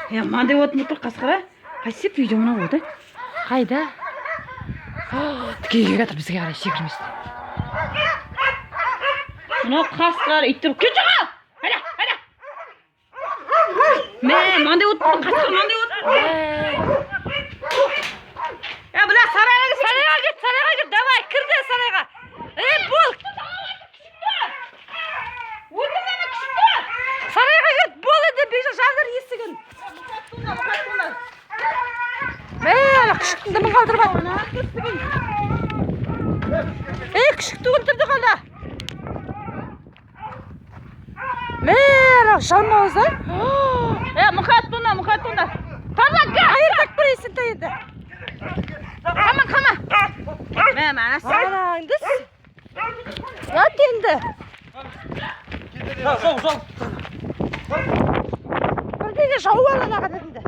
Мынандай болатын бір қасқара. Қайсы видео мынау болды? Қайда? Тікеге жатыр бізге қарай секірмесін. Мынау қасқар иттер кет шыға! Айда, айда! Мынандай болатын қасқар мынандай болатын. Бля, сарайға кет, давай, кірді сарайға. Бол! Сарайға кет, бол еді, бейжі жағдар есігін. Күшіктің дымын қалдырып ат. Күшікті өлтірді қалда. Жанма өзі. Мұқат тұнда. Тарла, айырдақ бір есін тәйеді. Қама. Анаңдыз. Ят енді. Жол. Бірдеге жау алына қададыңды.